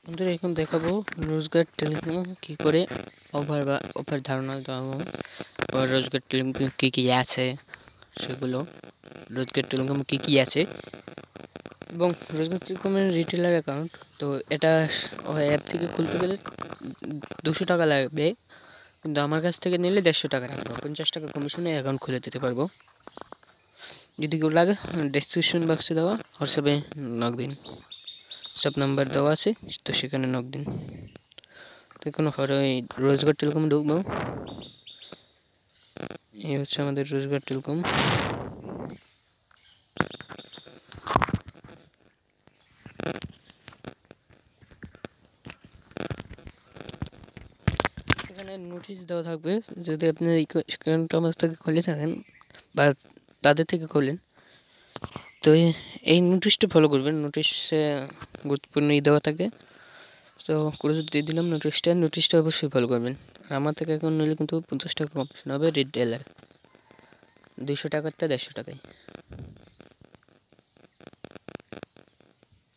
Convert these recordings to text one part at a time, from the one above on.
বন্ধুরা এখন দেখাবো রোজগার টেলিকম কি করে অফার ধারণা দেওয়া রোজগার টেলিকম কি আছে সেগুলো রোজগার টেলিকম কি আছে এবং রোজগার টেলিকমের রিটেলার অ্যাকাউন্ট। তো এটা অ্যাপ থেকে খুলতে গেলে 200 টাকা লাগবে, কিন্তু আমার কাছ থেকে নিলে 150 টাকা রাখবো, 50 টাকা কমিশনে অ্যাকাউন্ট খুলে দিতে পারবো। যদি কেউ লাগে ডেসক্রিপশন বক্সে দেওয়া হোয়াটসঅ্যাপে নক দিন, সব নাম্বার দেওয়া আছে, তো সেখানে নক দিন। দেখুন রোজগার টেলিকম ঢুকবো। এই হচ্ছে আমাদের রোজগার টেলিকম। এখানে নোটিশ দেওয়া থাকবে, যদি আপনি এই অ্যাকাউন্টটা আমার থেকে খুলে থাকেন বা তাদের থেকে খোলেন, তো এই নোটিশটা ফলো করবেন। নোটিশে গুরুত্বপূর্ণ দেওয়া থাকে, তো করে দিয়ে দিলাম নোটিশটা অবশ্যই ফলো করবেন। আর আমার থেকে এখন নিলে কিন্তু 50 টাকা কমিশন হবে রিটেলার, 200 টাকারটা 150 টাকায়।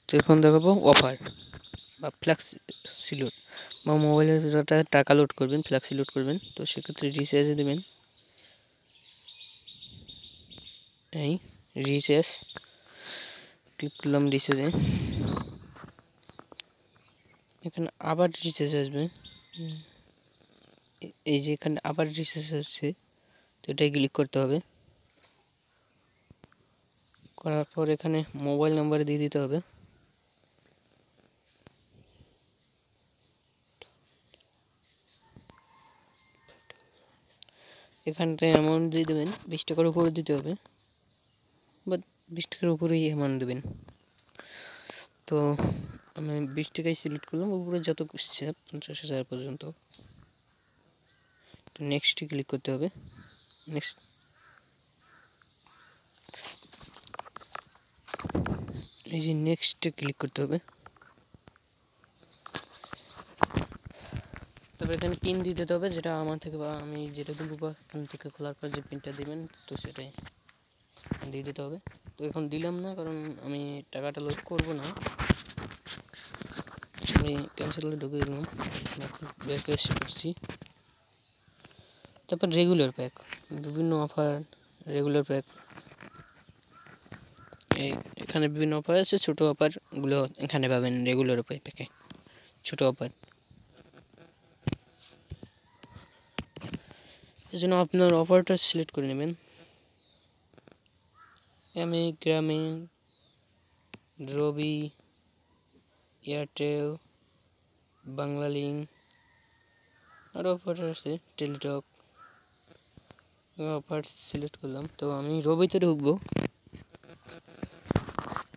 তো এখন দেখাবো অফার বা ফ্ল্যাক্সি লোড বা মোবাইলের যেটা টাকা লোড করবেন, ফ্ল্যাক্সি লোড করবেন, তো সেক্ষেত্রে রিচার্জে দেবেন। এই রিচার্জ ক্লিক করলাম, রিচার্জে এখানে আবার রিচার্জ আসবে, এই যে এখানে আবার রিচার্জ আসছে, তো এটাই ক্লিক করতে হবে। করার পর এখানে মোবাইল নাম্বার দিয়ে দিতে হবে। এখানটায় অ্যামাউন্ট দিয়ে দেবেন, 20 টাকার উপরে দিতে হবে বা 20 টাকার উপরেই অ্যামাউন্ট দেবেন। তো আমি 20 টাকায় সিলেক্ট করলাম, উপরে যত খুঁজছে 50,000 পর্যন্ত। তো নেক্সটে ক্লিক করতে হবে। নেক্সট এই যে নেক্সটে ক্লিক করতে হবে। তবে এখানে পিন দিয়ে দিতে হবে, যেটা আমার থেকে বা আমি যেটা দেবো বা ফোন থেকে খোলার পর যে পিনটা দেবেন, তো সেটাই দিয়ে দিতে হবে। তো এখন দিলাম না, কারণ আমি টাকাটা লোড করবো না, আমি ক্যান্সেলে ঢুকে দিলাম, ব্যাক এসে করছি। তারপর রেগুলার প্যাক, বিভিন্ন অফার রেগুলার প্যাক, এখানে বিভিন্ন অফার আছে। ছোটো অফারগুলো এখানে পাবেন রেগুলার প্যাকে, ছোটো অফার। এই জন্য আপনার অফারটা সিলেক্ট করে নেবেন। আমি গ্রামীণ, রবি, এয়ারটেল, বাংলালিংক, আরও অফার আছে, টেলিটক, অফার সিলেক্ট করলাম। তো আমি রবিতে ঢুকবো,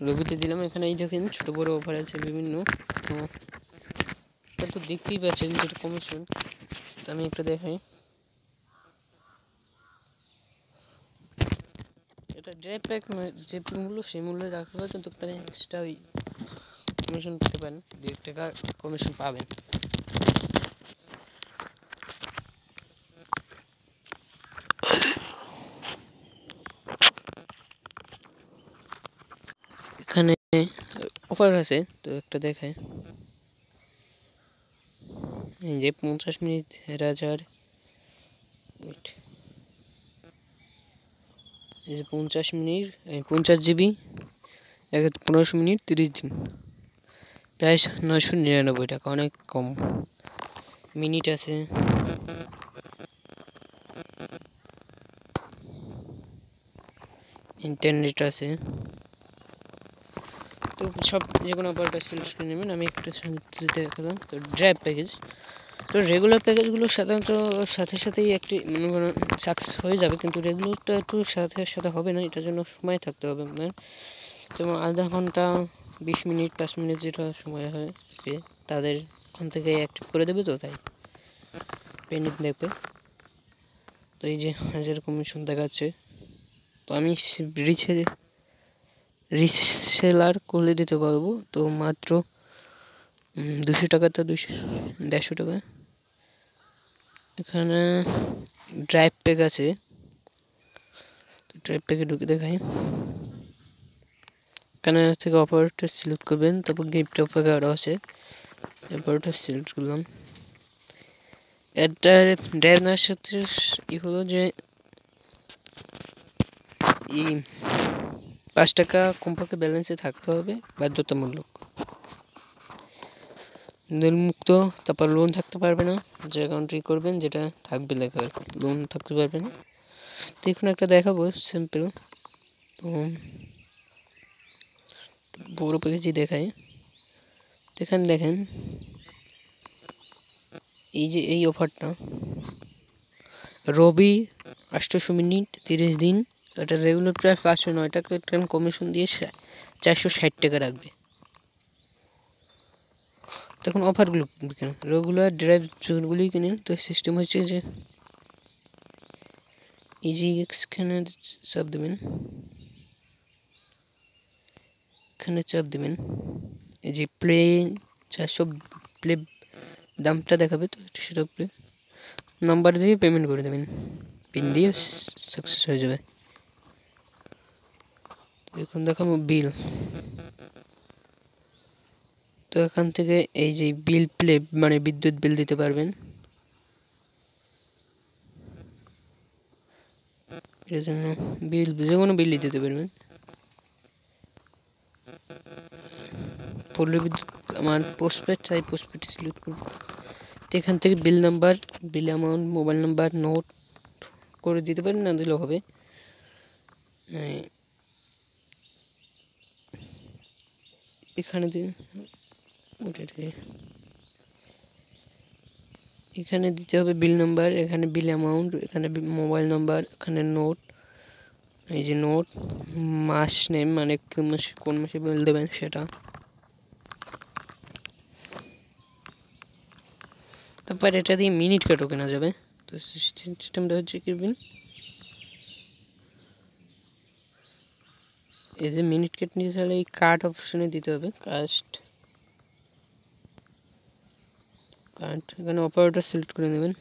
রবিতে দিলাম। এখানে এই দেখেন ছোটো বড়ো অফার আছে বিভিন্ন, তো দেখতেই পাচ্ছেন যেটা কমিশন। তো আমি একটা দেখাই, এটা ড্রাইভ প্যাক যে মূল্য সেই মূল্যে রাখতে হবে, কিন্তু আপনারা এক্সট্রা ওই কমিশন পেতে পারেন, 2 টাকা কমিশন পাবেন। এখানে অফার আছে, তো একটা দেখায়, এই যে 50 মিনিট 1000, এই যে 50 মিনিট 50 জিবি 1500 মিনিট 30 দিন, প্রায় 999 টাকা, অনেক কম। মিনিট আছে, ইন্টারনেট আছে। তো সব যে কোনো অপারেটর সিলেক্ট করে নেবেন। আমি একটা দেখালাম। তো ড্রাইভ প্যাকেজ, তো রেগুলার প্যাকেজগুলো সাধারণত সাথেই একটি মনে করেন সাকসেস হয়ে যাবে, কিন্তু রেগুলারটা একটু সাথে হবে না, এটার জন্য সময় থাকতে হবে আপনার। যেমন আধা ঘন্টা 20 মিনিট 5 মিনিট যেটা সময় হয় তাদের ওখান থেকে অ্যাক্টিভ করে দেবে, তো তাই পেন্ডিং দেখবে। তো এই যে 1000 কমিশন দেখাচ্ছে, তো আমি রিসেলার করলে দিতে পারবো, তো মাত্র 200 টাকাতে 150 টাকা। এখানে ড্রাইভ প্যাক আছে, ড্রাইভ প্যাকে ঢুকে দেখাই। এখানে থেকে অপারেটর সিলেক্ট করবেন, তারপর গিফট অফার আরও আছে, এরপর ওটা সিলেক্ট করলাম। এটা ড্রাইভার সাথে হলো যে 5 টাকা কমপক্ষে ব্যালেন্সে থাকতে হবে বাধ্যতামূলক। মুক্ত, তারপর লোন থাকতে পারবে না, যে অ্যাকাউন্টে করবেন যেটা থাকবে লেখা আর কি, লোন থাকতে পারবে না। দেখুন একটা দেখাবো সিম্পল, তো বড় পেজে দেখাই। দেখেন এই যে এই অফারটা রবি 800 মিনিট 30 দিন, এটা রেগুলার প্রায় 509 টাকা কমিশন দিয়ে 460 টাকা রাখবে। তখন অফারগুলো কেন রেগুলার ড্রাইভ জোনগুলি কিনেন, তো সিস্টেম হচ্ছে যে এই যে এখানে চাপ দেবেন, এখানে চাপ দেবেন, এই যে প্লে 400 প্লে দামটা দেখাবে, তো সেটা প্লে নাম্বার দিয়ে পেমেন্ট করে দেবেন, পিন দিয়ে সাকসেস হয়ে যাবে। এখন দেখাবো বিল, তো এখান থেকে এই যে বিল প্লে মানে বিদ্যুৎ বিল দিতে পারবেন। এর জন্য বিল যে কোনো বিলই দিতে পারবেন। পল্লী বিদ্যুৎ আমার পোস্টপেড চাই, পোস্টপেড সিলেক্ট করব। তো এখান থেকে বিল নাম্বার, বিল অ্যামাউন্ট, মোবাইল নাম্বার নোট করে দিতে পারেন, না দিলেও হবে। এখানে এখানে দিতে হবে বিল নাম্বার, এখানে বিল অ্যামাউন্ট, এখানে মোবাইল নাম্বার, এখানে নোট, এই যে নোট, মাস নেম মানে কোন মাসে বিল দেবেন সেটা। তারপর এটা দিয়ে মিনিট কাটও কেনা যাবে। তো সিস্টেমটা হচ্ছে কি, এই যে মিনিট কাট নিয়ে তাহলে এই কার্ড অপশনে দিতে হবে, কার্ড এখানে অপারেটর সিলেক্ট করে নেবেন।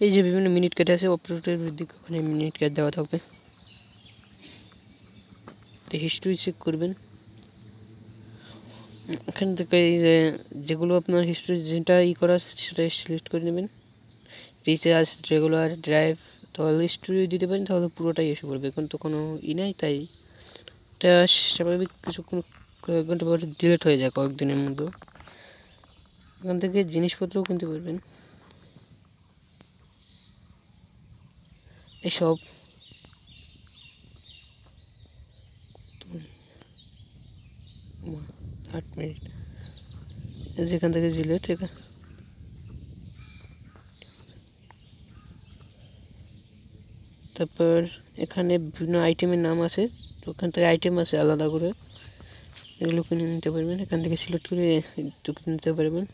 এই যে বিভিন্ন মিনিট কাট আছে, অপারেটরের দিকে ওখানে মিনিট কাট দেওয়া থাকবে। তো হিস্ট্রি চেক করবেন, এখান থেকে এই যে যেগুলো আপনার হিস্ট্রি যেটা করা সেটা সিলেক্ট করে নেবেন। রিচার্জ, রেগুলার, ড্রাইভ, তাহলে হিস্ট্রি দিতে পারেন, তাহলে পুরোটাই এসে পড়বে। এখন তো কোনো নাই, তাই এটা স্বাভাবিক কিছুক্ষণ কয়েক ঘন্টা পরে ডিলিট হয়ে যায় কয়েকদিনের মধ্যে। এখান থেকে জিনিসপত্রও কিনতে পারবেন, এসব 8 মিনিট যেখান থেকে ডিলিট। তারপর এখানে বিভিন্ন আইটেমের নাম আছে, তো ওখান থেকে আইটেম আছে আলাদা করে, এগুলো কিনে নিতে পারবেন। এখান থেকে সিলেক্ট করে নিতে পারবেন।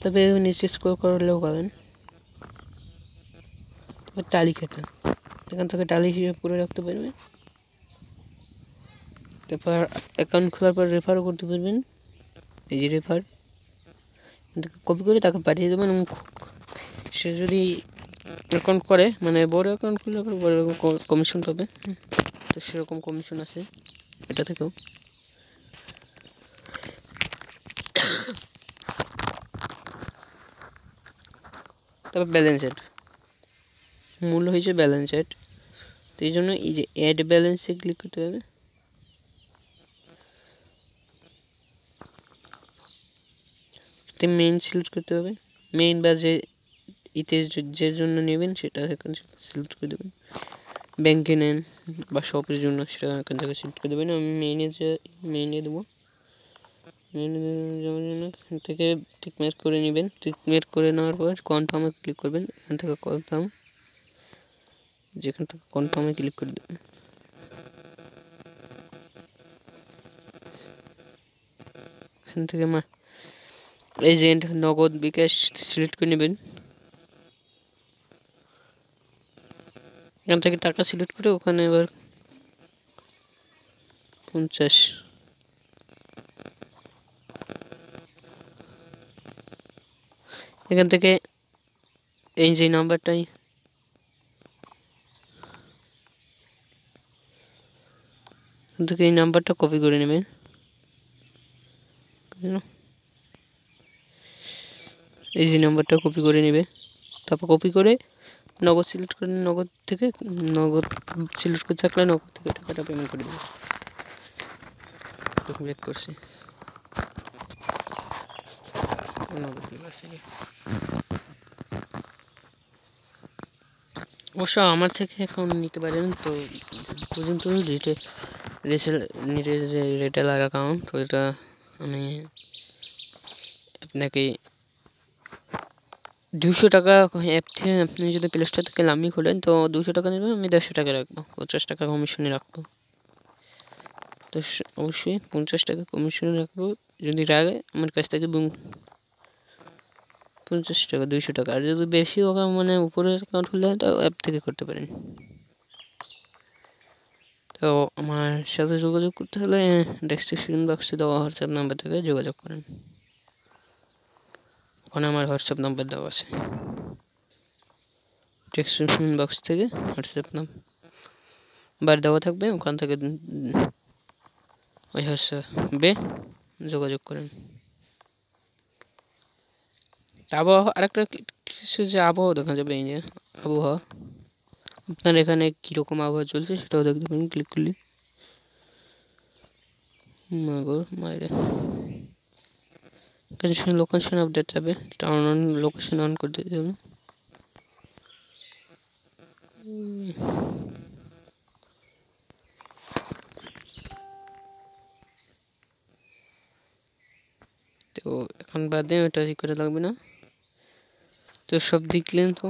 তবে নিচে স্ক্রল করলেও পাবেন তালিকাটা, এখান থেকে তালিকা হিসেবে করে রাখতে পারবেন। তারপর অ্যাকাউন্ট খোলার পর রেফারও করতে পারবেন, এই যে রেফার কপি করে তাকে পাঠিয়ে দেবেন। এবং সে যদি অ্যাকাউন্ট করে মানে বড় অ্যাকাউন্ট খুললে বড় কমিশন পাবে, তো সেরকম কমিশন আছে এটা থেকেও। তারপর ব্যালেন্স এড, মূল্য হয়েছে ব্যালেন্স এড, তো এই জন্য এই যে অ্যাড ব্যালেন্সে ক্লিক করতে হবে। মেইন সিলেক্ট করতে হবে, মেইন বা যে যে জন্য নেবেন সেটা এখানে সিলেক্ট করে দেবেন। ব্যাংকে নেন বা শপের জন্য সেটা এখান থেকে সিলেক্ট করে দেবেন। আমি মেইনে দেবো, মেইনে যাওয়ার জন্য এখান থেকে টিকমার্ক করে নেবেন। টিকমার্ক করে নেওয়ার পর কনফার্মে ক্লিক করবেন, এখান থেকে কনফার্ম, যেখান থেকে কনফার্মে ক্লিক করে দেবেন। এখান থেকে এজেন্ট, নগদ, বিকাশ সিলেক্ট করে নেবেন। এখান থেকে টাকা সিলেক্ট করে ওখানে এবার 50, এখান থেকে এই যে নাম্বারটাই এখান থেকে এই নাম্বারটা কপি করে নেবেন, এই যে নাম্বারটা কপি করে নেবে, তারপর কপি করে নগদ সিলেক্ট করে নগদ থেকে নগদ সিলেক্ট করে থাকলে নগদ থেকে টাকাটা পেমেন্ট করে দেবে। তখন ব্যাক করছি অবশ্য আমার থেকে অ্যাকাউন্ট নিতে পারেন। তো পর্যন্ত নিজের যে রিটেলার অ্যাকাউন্ট ওইটা আমি আপনাকে 200 টাকা অ্যাপ থেকে আপনি যদি প্লে স্টোর থেকে নামিয়ে খোলেন তো 200 টাকা নেবেন, আমি 150 টাকা রাখবো, 50 টাকা কমিশনে রাখবো। তো অবশ্যই 50 টাকা কমিশনে রাখবো। যদি রাখে আমার কাছ থেকে 50 টাকা 200 টাকা, আর যদি বেশি হোক মানে উপরের অ্যাকাউন্ট খুললে তো অ্যাপ থেকে করতে পারেন। তো আমার সাথে যোগাযোগ করতে হলে ডেসক্রিপশন বক্সে দেওয়া হোয়াটসঅ্যাপ নাম্বার থেকে যোগাযোগ করেন। ওখানে আমার হোয়াটসঅ্যাপ নাম্বার দেওয়া আছে, ডেসক্রিপশন বক্স থেকে হোয়াটসঅ্যাপ নাম্বার দেওয়া থাকবে, ওখান থেকে ওই হোয়াটসঅ্যাপে যোগাযোগ করেন। আবহাওয়া আরেকটা কিছু যে আবহাওয়া দেখা যাবে, এই যে আবহাওয়া আপনার এখানে কীরকম আবহাওয়া চলছে সেটাও দেখতে পারেন ক্লিক করলে। মায়ের লোকেশন আপডেট যাবে, টাউন অন লোকেশন অন করে দিতে হবে। তো এখন বাদে ওটা ঠিক করে লাগবে না। তো সব দেখলেন, তো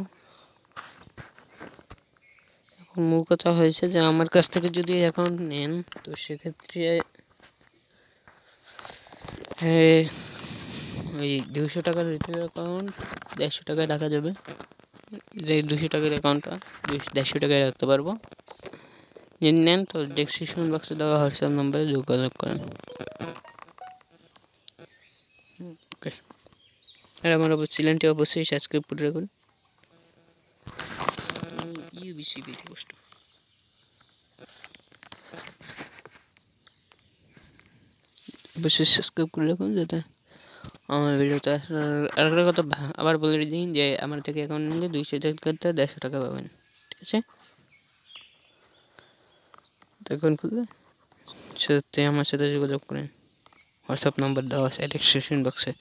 এখন মূল কথা হয়েছে যে আমার কাছ থেকে যদি অ্যাকাউন্ট নেন তো সেক্ষেত্রে ওই 200 টাকার রিটেল অ্যাকাউন্ট 150 টাকায় রাখা যাবে। যে 200 টাকার অ্যাকাউন্টটা 150 টাকায় রাখতে পারবো। যদি নেন তো ডেসক্রিপশন বক্সে দেওয়া হোয়াটসঅ্যাপ নাম্বারে যোগাযোগ করেন। ওকে, আর আমার চ্যানেলটি অবশ্যই সাবস্ক্রাইব করে রাখুন। ইউবিসিবি কষ্ট অবশ্যই সাবস্ক্রাইব করে রাখুন যাতে আমার ভিডিওতে আরেকটা কথা আবার বলে দিন যে আমার থেকে অ্যাকাউন্ট নিলে 200 টাকা 150 টাকা পাবেন, ঠিক আছে? তখন খুললে সত্যি আমার সাথে যোগাযোগ করেন, হোয়াটসঅ্যাপ নাম্বার দেওয়া আছে ডেসক্রিপশন বক্সে।